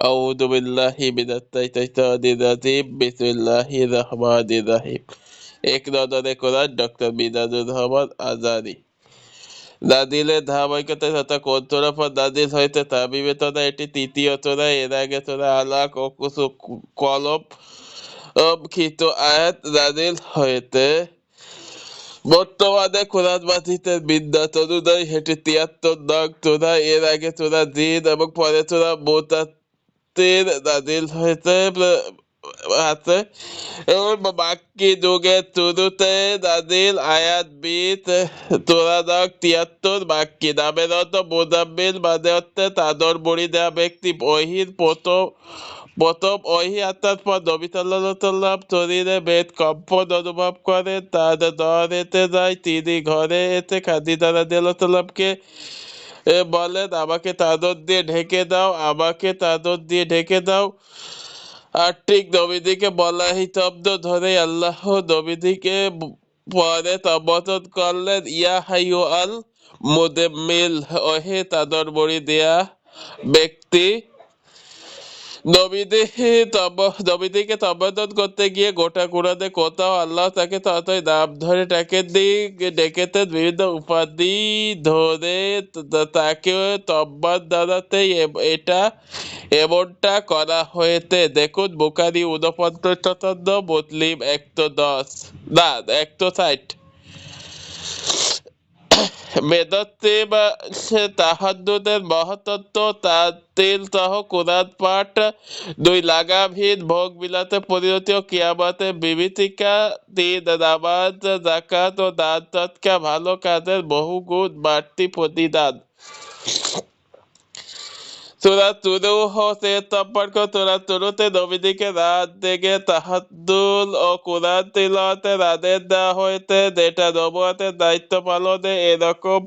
أعوذ بالله من الشيطان الرجيم بسم الله الرحمن الرحيم এক নজরে কোরআন ডক্টর মিজানুর রহমান আজারি নাজিলের ধারাবাহিকতায় তথা কোন সূরার পর নাজিল হয়েছে তা বিবেচনা এটি তৃতীয় সূরা। এর আগে সূরা আলাক ও কলম খিত আয়াত নাজিল হয়েছে। বর্তমানে কোরআন মাজিদের বিন্যাস অনুযায়ী এটি ৭৩ নং সূরা। এর আগে সূরা জিন এবং পরে সূরা মুদাত্তির নাজিল হয়েছে আছে এবং বাক্যি যুগের শুরুতে নাজিল আয়াত ২০ সূরা নং ৭৩। বাক্যি নামের অর্থ মুজাম্মিল মানে হচ্ছে চাদর মুড়ি দেওয়া ব্যক্তি। ওহীর প্রথম ওহী আসার পর নবী সাল্লাল্লাহু আলাইহি সাল্লাম শরীরে বেশ কম্পন অনুভব করেন। তার জ্বর এসে যায়। তিনি ঘরে এসে খাদিজা রাদিয়াল্লাহু সাল্লামকে বলেন, আমাকে চাদর দিয়ে ঢেকে দাও, আমাকে চাদর দিয়ে ঢেকে দাও। আর ঠিক নবীজিকে বলা এই শব্দ ধরে আল্লাহ নবীজিকে পরে সম্বোধন করলেন, ইয়া হাইয়ুল মুদাম্মিল, ওহে চাদর মুড়ি দেয়া ব্যক্তি। নবীজিকে সম্বোধন করতে গিয়ে গোটা কুরআনে কোথাও আল্লাহ তাকে ততই নাম ধরে ডেকেছেন, বিভিন্ন উপাধি ধরে তাকে সম্মান জানাতে এটা এমনটা করা হয়েছে। দেখুন বুখারী ৪৯, মুসলিম ১১০ না ১৬০। মেদতে বা তাহাজ্জুদের মহাতত্ত্ব তাতিল সহ কুরআন পাঠ, ২ লাগামহীন ভোগ বিলাতে পরিণতি ও কিয়ামতের বিভীষিকা, ৩ নামাজ যাকাত ও দান সদকা ভালো কাজের বহুগুণ বাড়তি প্রতিদান। সূরা তুরুহ এর সম্পর্ক সূরা তুরুতে নবীজিকে রাত জেগে তাহাজ্জুদ ও কুরআন তিলাওয়াতের আদেশ দেওয়া হয়েছে, যেটা নবুয়তের দায়িত্ব পালনে এরকম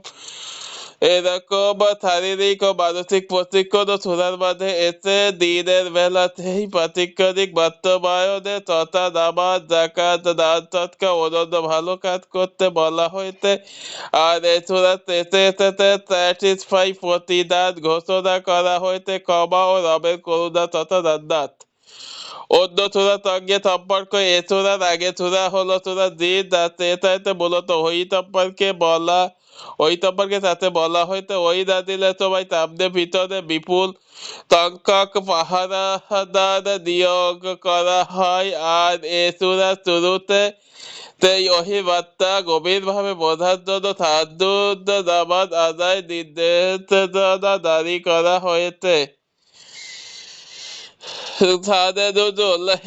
শারীরিক ও মানসিক প্রশিক্ষণ সূরার মাঝে এসে দিনের বেলাতেই প্রাতিষ্ঠানিক বাস্তবায়নে তথা নামাজ যাকাত দান সদকা অন্যান্য ভালো কাজ করতে বলা হয়েছে। আর এই সূরার শেষে এসেছে স্যাটিসফাই প্রতিদান ঘোষণা করা হয়েছে, ক্ষমা ও রবের করুণা তথা জান্নাত। অন্য সূরার সঙ্গে সম্পর্ক এ সূরার আগে সূরা হলো সূরা জিন, যার শেষে মূলত ওই সম্পর্কে তাতে বলা হয়েছে ওই নাজিলের সময় সামনে ভিতরে বিপুল সংখ্যক পাহারাদার নিয়োগ করা হয়। আর এ সূরার শুরুতে সেই ওহী বার্তা গভীরভাবে বোঝার জন্য তাহাজ্জুদ নামাজ আদায় নির্দেশনা জারি করা হয়েছে।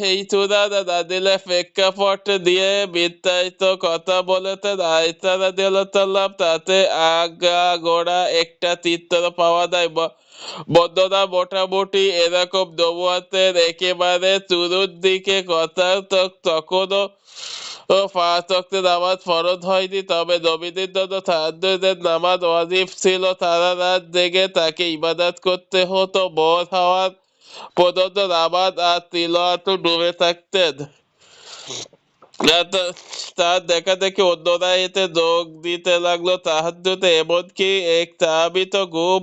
এই সূরার নাজিলের প্রেক্ষাপট দিয়ে বিস্তারিত কথা বলেছেন আয়েশা রাদিয়াল্লাহু তাআলা। তাতে আগাগোড়া একটা চিত্র পাওয়া যায়। বর্ণনা মোটামুটি এরকম, নবুয়তের একেবারে শুরুর দিকে কথা তখনও ৫ ওয়াক্ত নামাজ ফরজ হয়নি, তবে নবীদের জন্য তাহাজ্জুদের নামাজ ওয়াজিব ছিল। সারা রাত জেগে তাকে ইবাদত করতে হতো। ভোর হওয়ার পর্যন্ত নামাজ আর তিলাওয়াতে ডুবে থাকতেন। তার দেখা দেখি অন্যরা এতে যোগ দিতে লাগলো তাহাজ্জুদে। এমনকি এক সাহাবী তো ঘুম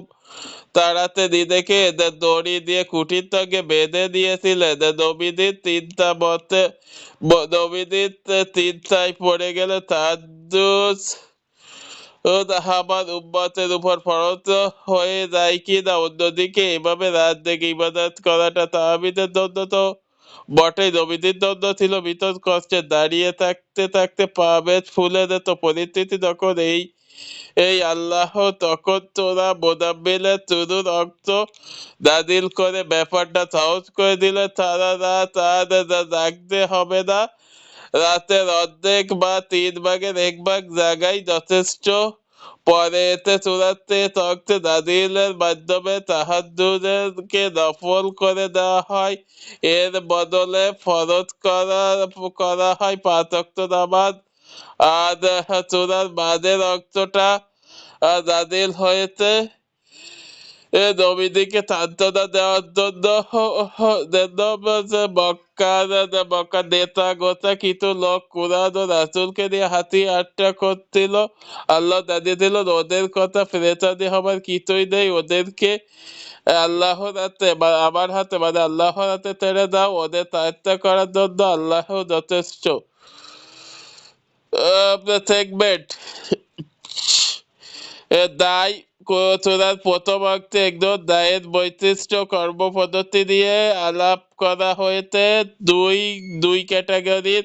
তাড়াতে নিজেকে এদের দড়ি দিয়ে খুঁটির সঙ্গে বেঁধে দিয়েছিলেন। নবীদের চিন্তায় পড়ে গেলে তাহাজ্জুদ আমার উম্মতের উপর ফরজ হয়ে যায় কিনা। অন্যদিকে এভাবে রাত জেগে ইবাদত করাটা সাহাবীদের জন্য তো বটেই, নবীদের জন্য ছিল ভীষণ কষ্টের। দাঁড়িয়ে থাকতে থাকতে পা বেশ ফুলে যেত। পরিস্থিতি যখন এই আল্লাহ তখন তোরা মোজাম্মিলের শুরুর অংশ নাজিল করে ব্যাপারটা সহজ করে দিলে। সারা রাত আর জাগতে হবে না, রাতের অর্ধেক বা 1/3 জাগাই যথেষ্ট। পরে এতে চূড়াতে তখতে নাজিলের মাধ্যমে তাহাজ্জুদকে নফল করে দেওয়া হয়। এর বদলে ফরজ করা হয় ৫ ওয়াক্ত নামাজ। আর সূরার মাঝের অংশটা নাজিল হয়েছে নবীদিকে সান্ত্বনা দেওয়ার জন্য মক্কার নেতা গোতা কিছু লোক কুরআন ও রাসূলকে নিয়ে হাতি আটটা করছিল। আল্লাহ জানিয়ে দিল ওদের কথা পেরেশানি হবার কিছুই নেই, ওদেরকে আল্লাহর হাতে আমার হাতে আল্লাহর হাতে ছেড়ে দাও, ওদের সাহায্য করার জন্য আল্লাহ যথেষ্ট। সেগমেন্ট দায় চূড়ার প্রথম অংশে একজন দায়ের বৈশিষ্ট্য কর্মপদ্ধতি নিয়ে আলাপ করা হয়েছে। দুই দুই ক্যাটাগরির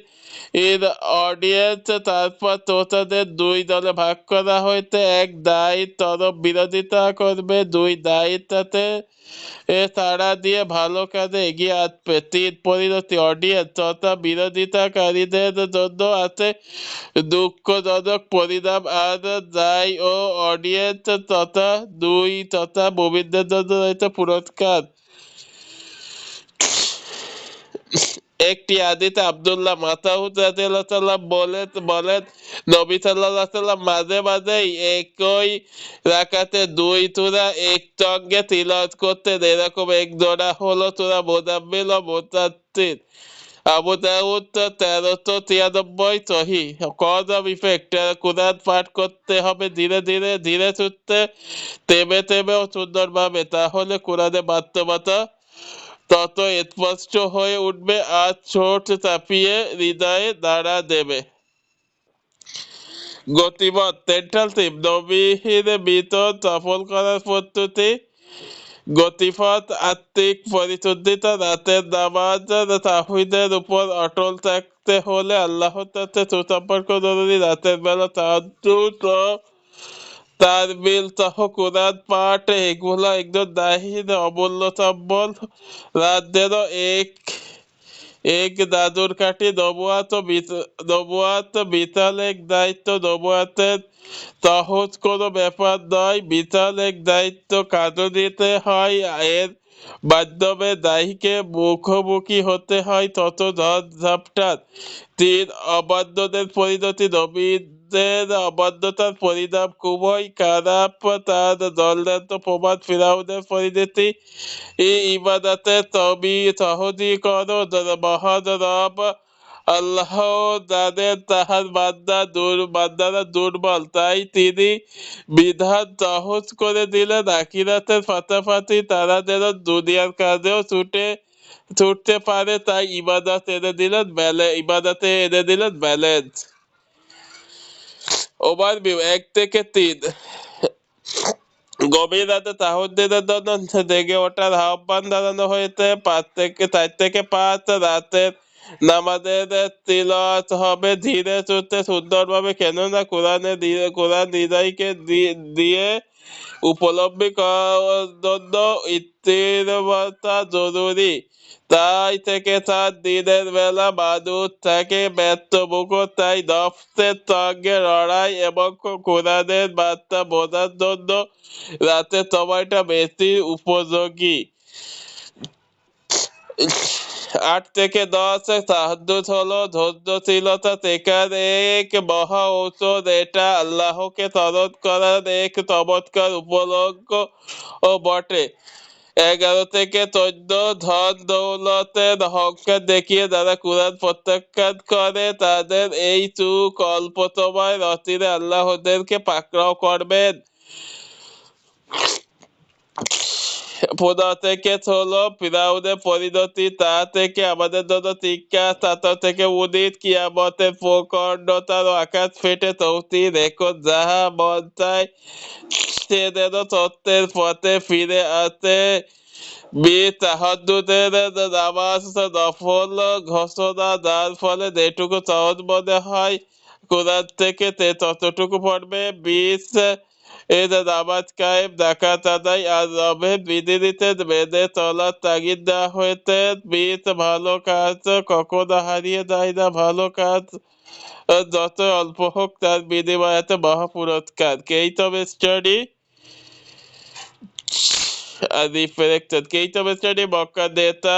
অডিয়েন্স, তারপর শ্রোতাদের দুই দলে ভাগ করা হয়েছে। এক দায়ীর তরফ বিরোধিতা করবে, দুই দায়ীর সাথে তারা দিয়ে ভালো কাজে এগিয়ে আসবে। তিন পরিণতি অডিয়েন্স তথা বিরোধিতাকারীদের জন্য আছে দুঃখজনক পরিণাম, আর দায় ও অডিয়েন্স তথা মুমিনদের জন্য রয়েছে পুরস্কার। একটি হাদীসে আব্দুল্লাহ মাসউদ রাদিয়াল্লাহু তাআলা বলেন নবী সাল্লাল্লাহু আলাইহি ওয়াসাল্লাম মাঝে মাঝেই একই রাকাতে দুই সূরা একসঙ্গে তিলাওয়াত করতেন। এরকম এক জোড়া হলো সূরা মুজাম্মিল ও মুদাত্তির। আবু দাউদ 1393 সহিহ। কজ অফ ইফেক্ট, কুরআন পাঠ করতে হবে ধীরে ধীরে, ধীরে সুস্থে, থেমে থেমে ও সুন্দরভাবে, তাহলে কোরআনের বাস্তবতা তত স্পষ্ট হয়ে উঠবে আর ঠোঁট চাপিয়ে হৃদয়ে নাড়া দেবে। গতিপথ সেন্ট্রাল থিম, নবীর বিতর সফল করার পদ্ধতি। গতিপথ আত্মিক পরিশুদ্ধিতা, রাতের নামাজ, তাওহীদের উপর অটল থাকতে হলে আল্লাহর সাথে সুসম্পর্ক জরুরি। রাতের বেলা তাহাজ্জুদ ও তারবিল সহ কোরআন পাঠ, এগুলা একজন দাহির অমূল্য সম্বল। রাত যেন এক দাদুর কাঠি। নবুয়াত বিশাল এক দায়িত্ব, নবুয়াতের সহজ কোনো ব্যাপার নয়, বিশাল এক দায়িত্ব কাজে দিতে হয়। এর মাধ্যমে দায়ীকে মুখোমুখি হতে হয় তত ঝড়-ঝাপটার। তিন অবাধ্যদের পরিণতি, নবীদের অবাধ্যতার পরিণাম খুবই খারাপ, তার জ্বলন্ত প্রমাণ ফিরআউনের পরিণতি। ইবাদতের সহজীকরণ, মহান রব আল্লাহ জানেন তাহার বান্দারা দুর্বল, তাই তিনি বিধান সহজ করে দিলেন। আখিরাতের পাশাপাশি তারা যেন দুনিয়ার কাজেও ছুটতে পারে, তাই ইবাদতে এনে দিলেন ব্যালেন্স। ওভারভিউ 1 থেকে 3। গভীর রাতে তাহাজ্জুদের জন্য জেগে ওঠার আহ্বান জানানো হয়েছে। 4 থেকে 5 রাতের নামাজের তিলাওয়াত হবে ধীরে সুস্থে সুন্দরভাবে, কেননা কোরআন হৃদয়কে দিয়ে উপলব্ধি করার জন্য স্থিরতা জরুরি। তাই থেকে 4 দিনের বেলা মানুষ থাকে ব্যস্তমুখর, তাই নফসের সঙ্গে লড়াই এবং কোরআনের বার্তা বোঝার জন্য রাতের সময়টা বেশি উপযোগী। 8 থেকে 10 তাহাজ্জুদ হলো ধৈর্যশীলতা শেখার এক মহা ঔষধ। এটা আল্লাহকে স্মরণ করার এক চমৎকার উপলক্ষ ও বটে। 11 থেকে 14 ধন দৌলতের অহংকার দেখিয়ে যারা কুরআন প্রত্যাখ্যান করে তাদের এই সুখ অল্প সময়ের, অচিরে আল্লাহ ওদেরকে পাকড়াও করবেন। 15 থেকে 16 ফিরআউনের পরিণতি, তা থেকে আমাদের জন্য শিক্ষা। 17 থেকে 19 কিয়ামতের প্রচণ্ডতার আকাশ ফেটে তৌহিদ রেখো, যাহা মন চায় সে যেন সত্যের পথে ফিরে আসে। তাহাজ্জুদের নামাজ নফল ঘোষণা, যার ফলে যেটুকু সহজ মনে হয় কোরআন থেকে ততটুকু পড়বে। 20 নামাজ কায়েম, যাকাত আদায় আর রবের বিধিনিষেধ মেনে চলার তাগিদ দেওয়া হয়েছে। 20 ভালো কাজ কখনো হারিয়ে যায় না, ভালো কাজ যত অল্প হোক তার বিনিময়ে আছে মহা পুরস্কার। Kate of study reflection, Kate of study মক্কার নেতা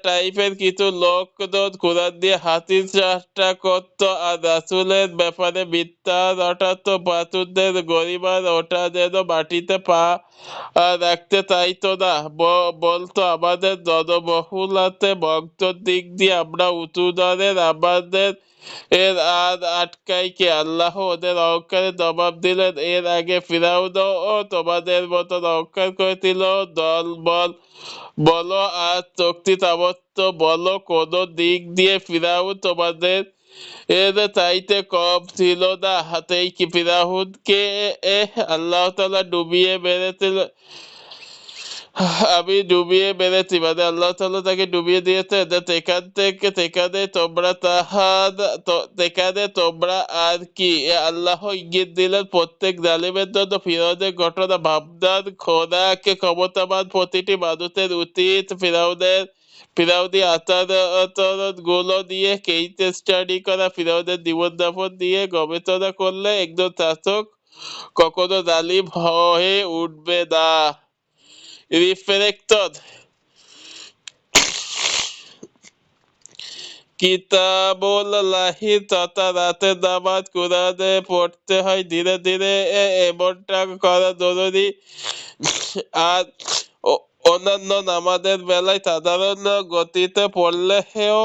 টাইপের কিছু লোকজন কোরআন দিয়ে হাসির চেষ্টা করতো আর রাসূলের ব্যাপারে মিথ্যা রটাতো। বাছুরদের গরিমার ওটা যেন মাটিতে পা রাখতে চাইতো না। বলতো আমাদের জনবহুলতে বংশের দিক দিয়ে আমরা উঁচু দরের, আমাদের এর আর আটকায় কে? আল্লাহ ওদের অহংকারের জবাব দিলেন, এর আগে ফিরআউনও তোমাদের মতন অহংকার করেছিল। দলবল বলো আর শক্তি সামর্থ্য বলো, কোনো দিক দিয়ে ফিরআউন তোমাদের এর চাইতে কম ছিল না। হাতেই কি ফিরআউনকে আল্লাহ তাআলা ডুবিয়ে মেরেছিল, আমি ডুবিয়ে মেরেছি, মানে আল্লাহ তাআলা তাকে ডুবিয়ে দিয়েছে। সেখানে তোমরা সেখানে তোমরা আর কি? আল্লাহ ইঙ্গিত দিলেন প্রত্যেক জালিমের জন্য ফিরআউনের ঘটনা ভাবনার খোরাক। ক্ষমতাবান প্রতিটি মানুষের উচিত ফিরআউনি আচরণ গুলো নিয়ে কেস স্টাডি করা। ফিরআউনের জীবনযাপন নিয়ে গবেষণা করলে একজন শাসক কখনো জালিম হয়ে উঠবে না। রিফ্লেক্টর কিতাবুল্লাহি তথা রাতের নামাজ কোরআনে পড়তে হয় ধীরে ধীরে, এমনটা করা জরুরি। আর অন্যান্য নামাজের বেলায় সাধারণ গতিতে পড়লেও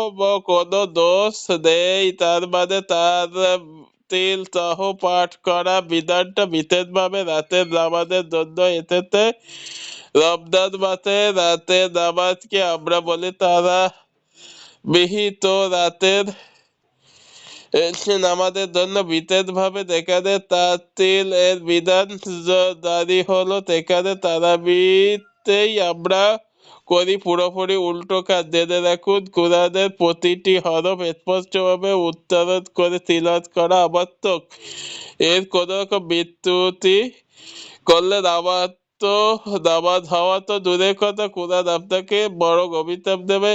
কোনো দোষ নেই। তার মানে তারতিল সহ পাঠ করা বিধানটা বিশেষভাবে রাতের নামাজের জন্য এসেছে। রমজান মাসে রাতের নামাজকে আমরা বলি বিহিত রাতের নামাজের জন্য বিশেষভাবে যেখানে তারতিল এর বিধান জারি হলো, সেখানে তারাবিতেই আমরা করি পুরোপুরি উল্টো কাজ। জেনে রাখুন, কোরআনের প্রতিটি হরফ স্পষ্টভাবে উচ্চারণ করে তিলাওয়াত করা আবশ্যক। এর কোনো রকম বিচ্যুতি করলে নামাজ হওয়া তো দূরের কথা, কোরআন আপনাকে বড় অভিশাপ দেবে।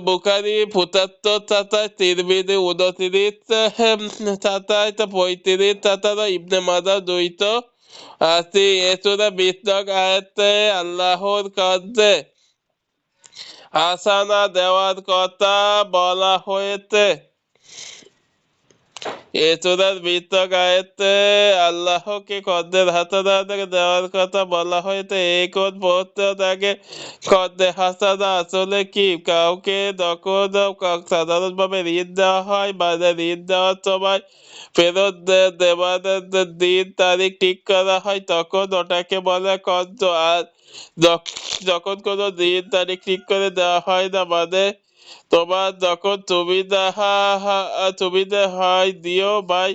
বুখারী ৭৫, তিরমিজি ২৯, ৩৭, ইবনে মাজাহ ২৮। সূরা ২০ নং আয়াতে আল্লাহর কাছে হাসানা দেওয়ার কথা বলা হয়েছে। সূরার ২০ নং আয়াতে আল্লাহকে কর্দের হাসানা দেওয়ার কথা বলা হয়েছে। এই কোন পড়তে থাকে কর্দে হাসানা আসলে কি? কাউকে যখন সাধারণভাবে ঋণ দেওয়া হয়, মানে ঋণ দেওয়ার সময় ফেরত দেওয়ার দিন তারিখ ঠিক করা হয়, তখন ওটাকে বলে কর্দ। আর যখন কোনো দিন তারিখ ঠিক করে দেওয়া হয় না, মানে তোমার যখন সুবিধা হয় দিও ভাই,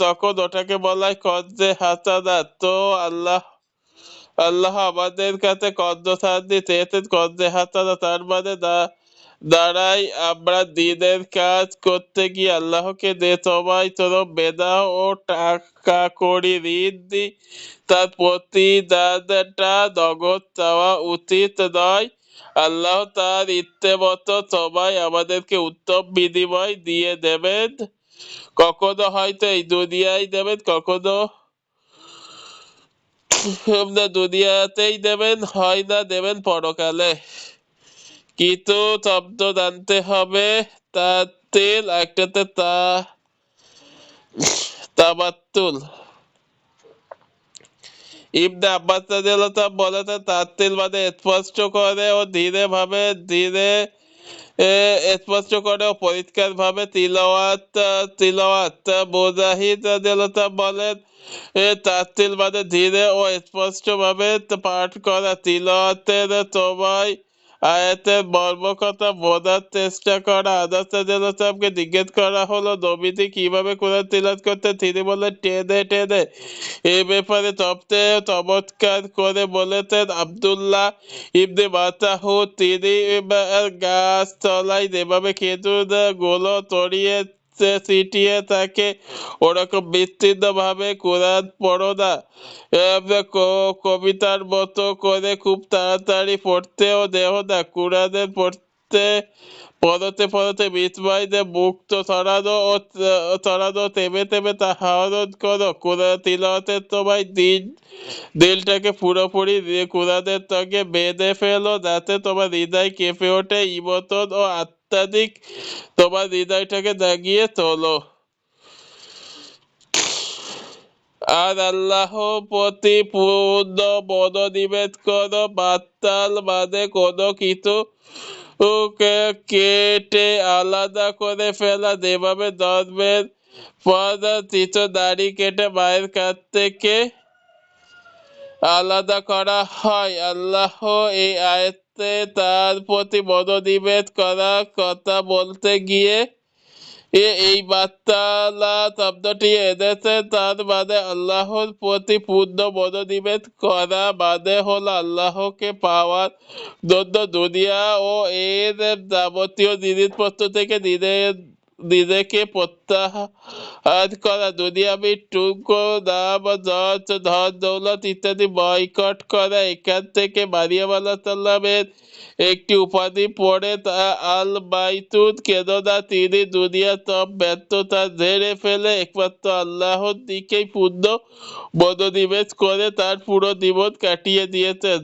তখন ওটাকে বলা হয় কর্দে হাসানা। তো আল্লাহ আমাদের কাছে কর্দ শান্তি চেয়েছেন, কর্দে হাসানা। তার মানে দাঁড়াই আমরা দিনের কাজ করতে গিয়ে আল্লাহকে যে সময় তরফ বেদা ও টাকা করি ঋণ দিই, তার প্রতিদানটা নগদ চাওয়া উচিত নয়। আল্লাহ তার ইচ্ছে মতো সবাই আমাদেরকে উত্তম বিনিময় দিয়ে দেবেন। কখনো হয়তো এই দুনিয়ায় দেবেন, কখনো দুনিয়াতেই দেবেন, হয় না দেবেন পরকালে। কিন্তু শব্দ জানতে হবে, তাতিল একটাতে তাবাত্তুল। ইবনে আব্বাস রাদিয়াল্লাহু বলেছেন, তাতিল মানে স্পষ্ট করে ও ধীরে স্পষ্ট করে ও পরিষ্কার ভাবে তিলাওয়াত। মুজাহিদ রাদিয়াল্লাহু বলেন, তাতিল মানে ধীরে ও স্পষ্ট ভাবে পাঠ করা। তিলাওয়াতের সময় আয়াতের মর্মকথা বোঝার চেষ্টা করা। আনাস রাদিয়াল্লাহু জিজ্ঞেস করা হলো, নবীজি কিভাবে কোরআন তিলাওয়াত করতেন? তিনি বললেন, টেনে টেনে। এ ব্যাপারে সবচেয়ে চমৎকার করে বলেছেন আব্দুল্লাহ ইবনে মাসউদ। তিনি গাছ তলায় যেভাবে খেজুর গুলো ছড়িয়ে ছিটিয়ে থাকে, ওরকম বিচ্ছিন্ন ভাবে কোরআন পড়ো না। কবিতার মতো করে খুব তাড়াতাড়ি পড়তেও দেও না। কোরআনের পরতে পরতে বিস্ময়তে মুক্ত ছড়ানো থেমে থেমে তা আহরণ করো। কোরআন তিলাওয়াতের তোমায় দিলটাকে পুরোপুরি কোরআনের সঙ্গে বেঁধে ফেলো, যাতে তোমার হৃদয় কেঁপে ওঠে ইমোশন ও আত্মাধিক তোমার হৃদয়টাকে জাগিয়ে তোলো। আর আল্লাহর প্রতি পূর্ণ মনোনিবেশ করো। বাতাল মানে কোনো কিছু কেটে আলাদা করে ফেলা, যেভাবে ধর্মের প্রধান কিছু নারী কেটে মায়ের কাছ থেকে আলাদা করা হয়। আল্লাহ এই আয়াতে তার প্রতি মনোনিবেশ করার কথা বলতে গিয়ে এই বার্তালা শব্দটি এনেছে। তার মানে আল্লাহর প্রতি পূর্ণ মনোনিবেশ করা মানে হলো আল্লাহকে পাওয়ার জন্য দুনিয়া ও এর যাবতীয় জিনিসপত্র থেকে নিজেকে প্রত্যাহার করা, দুনিয়াবি টুকরো নাম যশ ধন দৌলত ইত্যাদি বয়কট করা। এখান থেকে মারিয়াম আলাইহিস সালামের একটি উপাধি পড়ে আল বাইতুল, কেননা তিনি দুনিয়ার সব ব্যর্থতা ঝেড়ে ফেলে একমাত্র আল্লাহর দিকেই পূর্ণ মনোনিবেশ করে তার পুরো জীবন কাটিয়ে দিয়েছেন।